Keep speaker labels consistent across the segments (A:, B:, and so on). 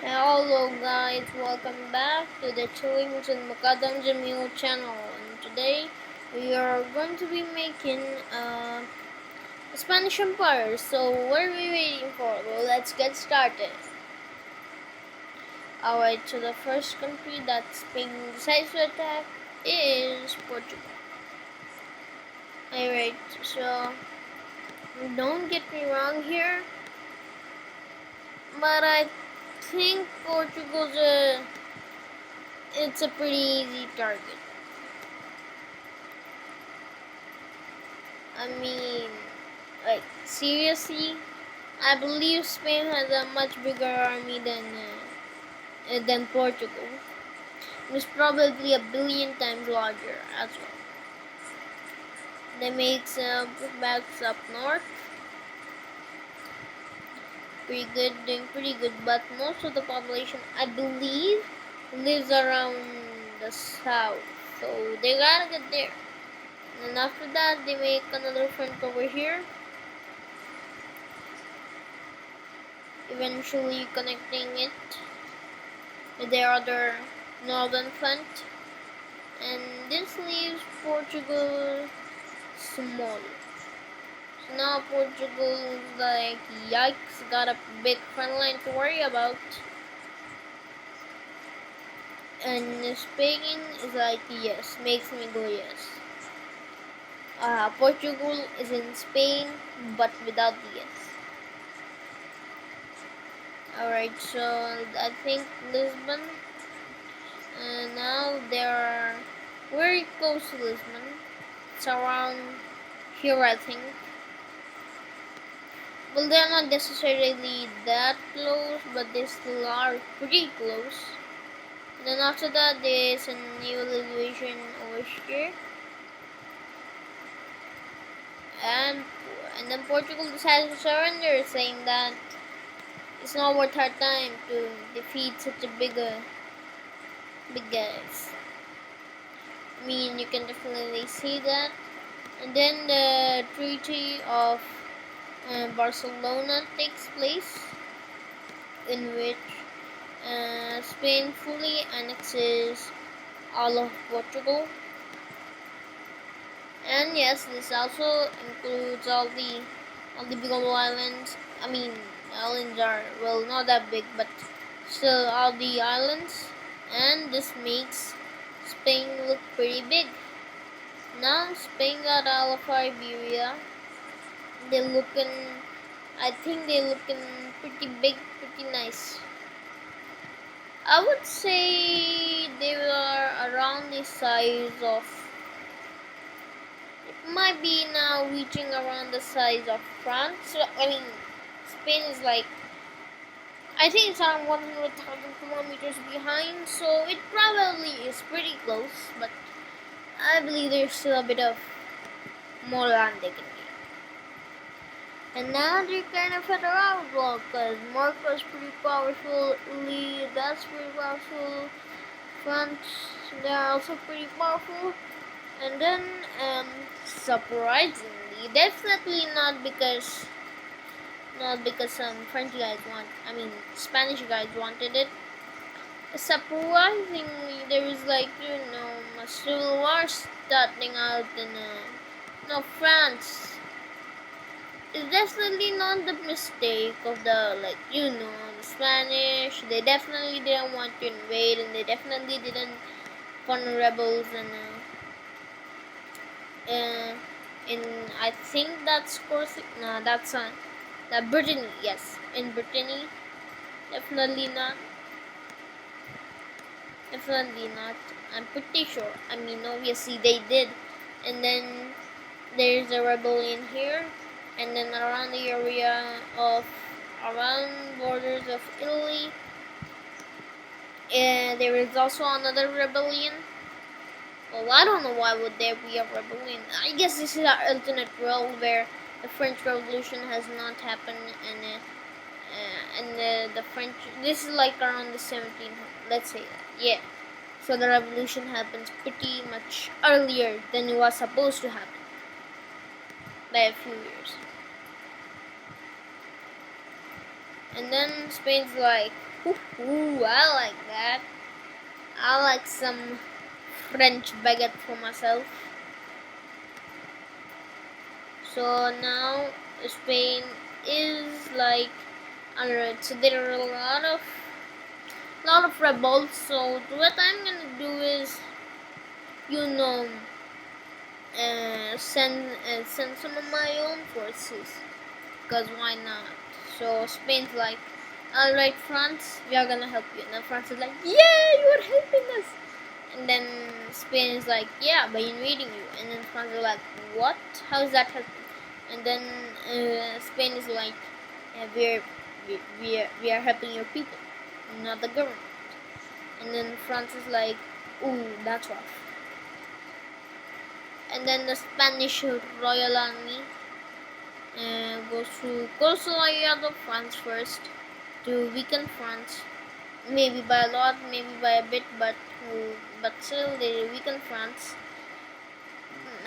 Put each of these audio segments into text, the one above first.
A: Hello guys, welcome back to the Chillings and Makadam Jamil channel, and today we are going to be making Spanish Empire. So what are we waiting for? Well, let's get started. Alright, so the first country that Spain decides to attack is Portugal. Alright, so don't get me wrong here, but I think it's a pretty easy target. I mean, like, seriously, I believe Spain has a much bigger army than Portugal. It's probably a billion times larger as well. They make some backs up north, pretty good, doing pretty good. But most of the population, I believe, lives around the south, so they gotta get there. And after that, they make another front over here, eventually connecting it with their other northern front, and this leaves Portugal small. So now Portugal is like, yikes, got a big front line to worry about. And Spain is like, yes, makes me go yes. Portugal is in Spain, but without the yes. Alright, so I think Lisbon. And now they are very close to Lisbon. It's around here, I think. Well, they're not necessarily that close, but they still are pretty close. And then after that, there's a new elevation over here. And then Portugal decides to surrender, saying that it's not worth our time to defeat such a big guys. I mean, you can definitely see that. And then the Treaty of Barcelona takes place, in which Spain fully annexes all of Portugal. And yes, this also includes all the big old islands. I mean, islands are, well, not that big, but still all the islands. And this makes Spain look pretty big. Now Spain got all of Iberia. They're looking, I think they're looking pretty big, pretty nice. I would say they are around the size of, it might be now reaching around the size of France. So, I mean, Spain is like, I think it's around 100,000 kilometers behind, so it probably is pretty close, but I believe there's still a bit of more land they can get. And now they're kind of at our block, because Morocco's pretty powerful, Italy, that's pretty powerful, France, they're also pretty powerful. And then, surprisingly, definitely not because some French guys Spanish guys wanted it. Surprisingly, there is like, a civil war starting out in, France. It's definitely not the mistake of the Spanish. They definitely didn't want to invade, and they definitely didn't fund rebels in, I think that's Corsica. No, that's that Brittany. Yes, in Brittany, definitely not. Definitely not. I'm pretty sure. I mean, obviously they did, and then there's a rebellion here, and then around the area of around borders of Italy, and there is also another rebellion. Well, I don't know why would there be a rebellion. I guess this is our alternate world where the French Revolution has not happened, and the French. This is like around the 1700s. Let's say that. Yeah. So the revolution happens pretty much earlier than it was supposed to happen by a few years. And then Spain's like, Ooh, I like that. I like some French baguette for myself. So now Spain is like under it. So there are a lot of rebels. So what I'm gonna do is, you know, send some of my own forces. Cause why not? So Spain's like, all right, France, we are gonna help you. And then France is like, yeah, you are helping us. And then Spain is like, yeah, by invading you. And then France is like, what? How is that helping? And then Spain is like, yeah, we are helping your people, not the government. And then France is like, ooh, that's rough. And then the Spanish Royal Army goes through coastal areas of France first to weaken France. Maybe by a lot, maybe by a bit, but still they weaken France.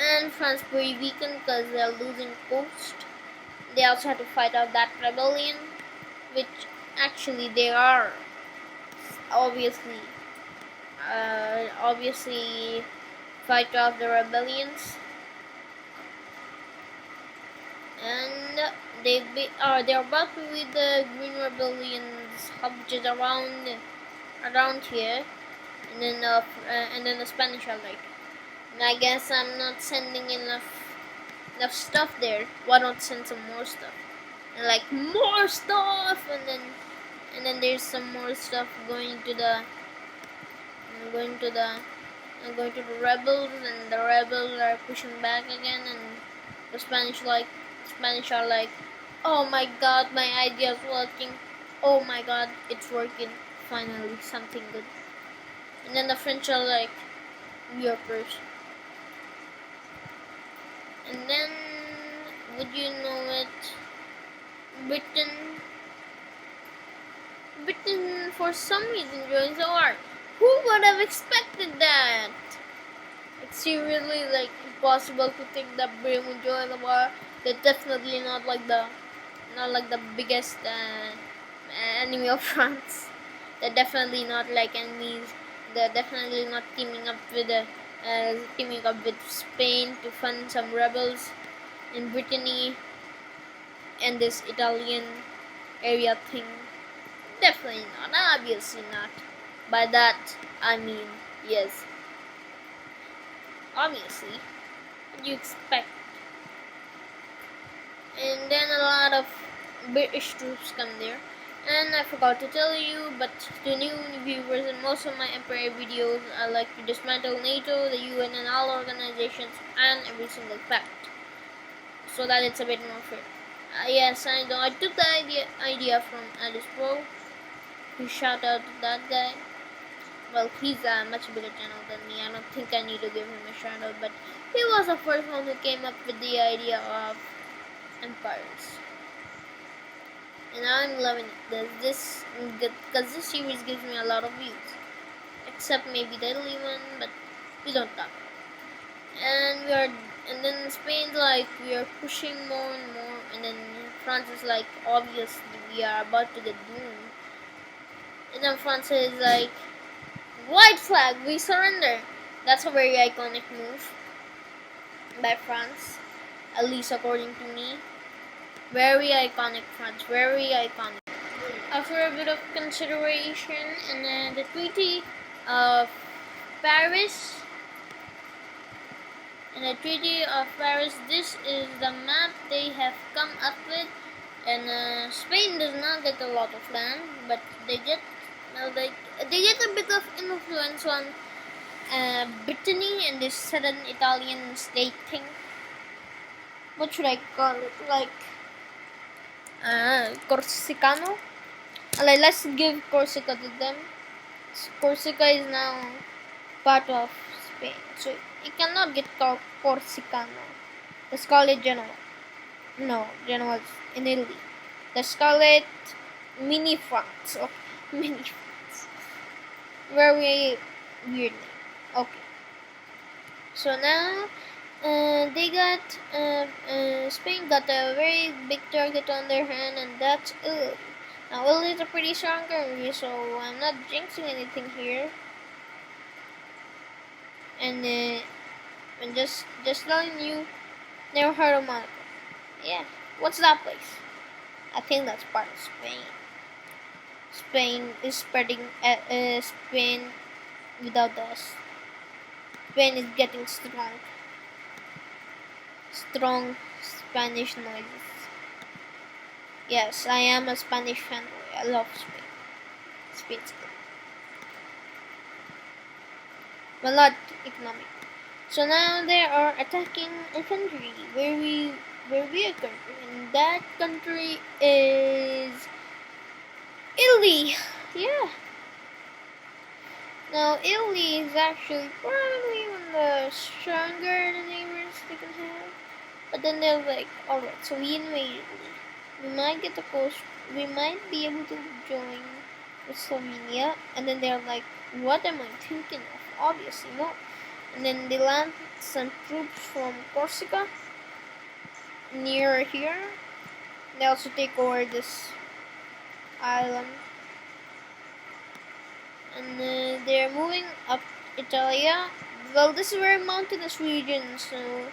A: And France pretty weakened because they're losing coast. They also had to fight out that rebellion, which actually they are obviously fight off the rebellions, and they're about to lead the Green Rebellion's hub, which is around here, and then the Spanish are like, I guess I'm not sending enough stuff there. Why not send some more stuff? And like more stuff, and then there's some more stuff going to the rebels, and the rebels are pushing back again, and the Spanish are like, oh my god, my idea is working. Oh my god, it's working. Finally, something good. And then the French are like, we are first. And then, would you know it, Britain for some reason joins the war. Who would have expected that? It's seriously like impossible to think that Britain would join the war. They're definitely not like the biggest enemy of France. They're definitely not like enemies. They're definitely not teaming up with Spain to fund some rebels in Brittany and this Italian area thing. Definitely not. Obviously not. By that I mean yes. Obviously, what do you expect? And then a lot of British troops come there. And I forgot to tell you, but to new viewers, in most of my Empire videos, I like to dismantle NATO, the UN, and all organizations, and every single fact, so that it's a bit more fair. Yes, I know. I took the idea from Alice Pro. We shout out to that guy. Well, he's a much bigger channel than me. I don't think I need to give him a shout out, but he was the first one who came up with the idea of empires. And I'm loving it. Because this series gives me a lot of views. Except maybe the Italy one, but we don't talk. And then Spain's like, we are pushing more and more, and then France is like, obviously we are about to get doomed. And then France is like, white flag, we surrender. That's a very iconic move by France, at least according to me. Very iconic, France, very iconic. After a bit of consideration, and then the Treaty of Paris. In the Treaty of Paris, this is the map they have come up with, and Spain does not get a lot of land, but they get a bit of influence on Brittany and this southern Italian state thing. What should I call it? Like Corsicano? Like, let's give Corsica to them. Corsica is now part of Spain, so it cannot get called Corsicano. Let's call it Genoa. No, Genoa is in Italy. Let's call it Mini France. Okay, Mini France. Very weird name. Okay. So now, Spain got a very big target on their hand, and that's Italy. Well, it's a pretty strong country, so I'm not jinxing anything here. And I'm just telling you, never heard of Monaco. Yeah, what's that place? I think that's part of Spain. Spain is spreading. Spain without us. Spain is getting strong. Strong Spanish noises. Yes, I am a Spanish fanboy. I love Spain. Spain's good. But not economic. So now they are attacking a country where we are country, and that country is Italy. Yeah. Now Italy is actually probably one of the stronger neighbors they can have. But then they're like, alright, so we invade Italy. We might get the coast. We might be able to join with Slovenia. And then they're like, what am I thinking of? Obviously, no. And then they land some troops from Corsica near here. They also take over this island. And they're moving up Italia. Well, this is a very mountainous region, so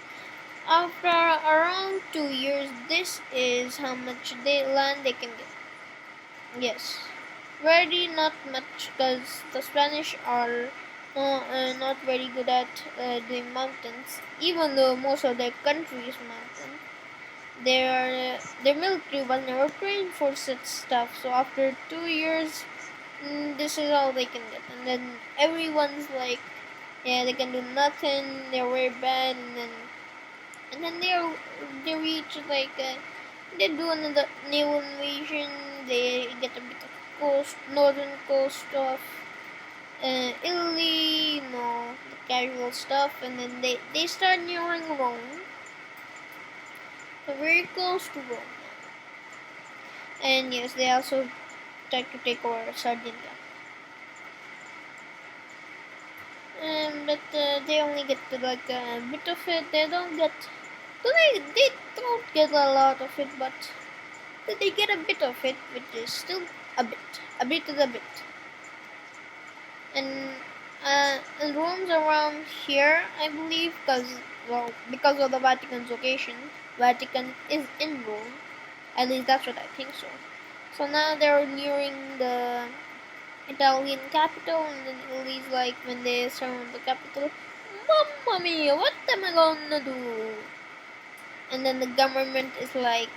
A: after around 2 years, this is how much land they can get. Yes, really not much, because the Spanish are not very good at doing mountains. Even though most of their country is mountain, their military was never trained for such stuff. So after 2 years, this is all they can get, and then everyone's like, yeah, they can do nothing. They're very bad, and then they reach like they do another naval invasion. They get a bit of northern coast of Italy, the casual stuff, and then they start nearing Rome. They're very close to Rome, and yes, they also try to take over Sardinia. But they only get to like a bit of it. They don't get. They don't get a lot of it, but they get a bit of it, which is still a bit. A bit is a bit. And Rome's around here, I believe, because of the Vatican's location. Vatican is in Rome. At least that's what I think so. So now they're nearing the Italian capital, and then Italy's like, when they surround the capital, Mamma mia, what am I gonna do? And then the government is like,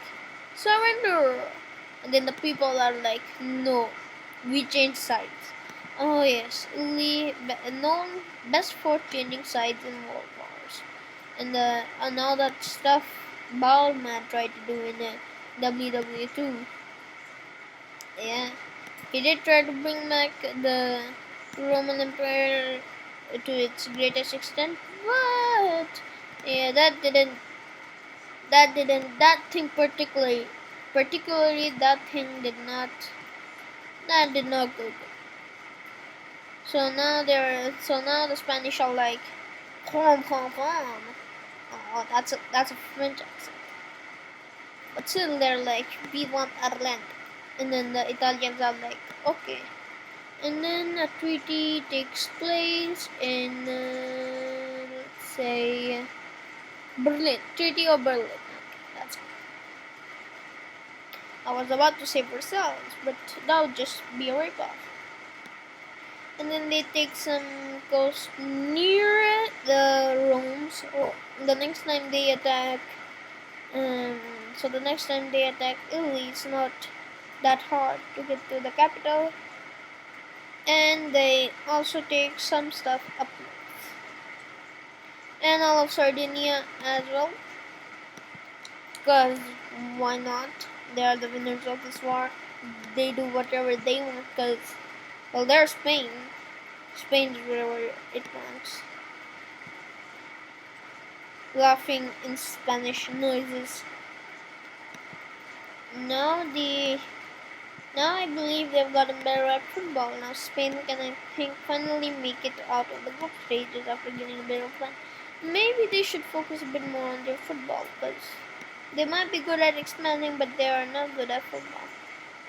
A: surrender! And then the people are like, no, we change sides. Oh yes, Italy known best for changing sides in world wars. And all that stuff Baldman tried to do in the WWE2. Yeah. He did try to bring back the Roman Empire to its greatest extent, but yeah, that thing particularly that thing did not go good. So now the Spanish are like, home, home, home. Oh, that's a French accent. But still, they're like, we want our land. And then the Italians are like, okay. And then a treaty takes place in, let's say, Berlin. Treaty of Berlin. Okay, that's it. I was about to say Versailles, but that would just be a ripoff. And then they take some coast near the Rome. So the next time they attack, Italy, it's not that hard to get to the capital. And they also take some stuff up north. And all of Sardinia as well. Because why not? They are the winners of this war. They do whatever they want because, well, they're Spain. Spain is whatever it wants. Laughing in Spanish noises. Now I believe they've gotten better at football. Now Spain can, I think, finally make it out of the group stages after getting a bit of fun. Maybe they should focus a bit more on their football, because they might be good at expanding, but they are not good at football.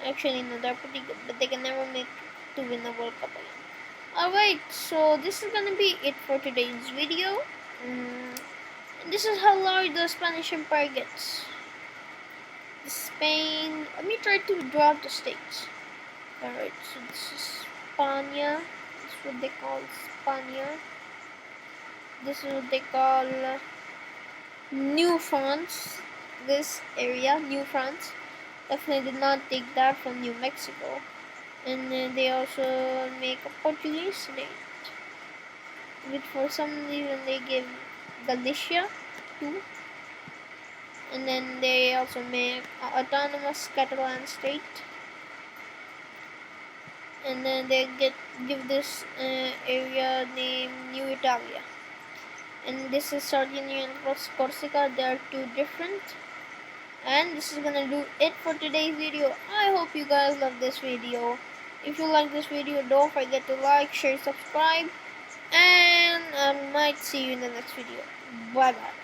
A: Actually, no, they're pretty good, but they can never make to win the World Cup again. Alright, so this is gonna be it for today's video. Mm, this is how large the Spanish Empire gets. Spain. Let me try to draw out the states. Alright, so this is Spania. This is what they call Spania. This is what they call New France. This area, New France. Definitely did not take that from New Mexico. And then they also make a Portuguese state, which for some reason they give Galicia to. And then they also make an autonomous Catalan state. And then they give this area named New Italia. And this is Sardinia and Corsica. They are two different. And this is gonna do it for today's video. I hope you guys love this video. If you like this video, don't forget to like, share, subscribe, and I might see you in the next video. Bye bye.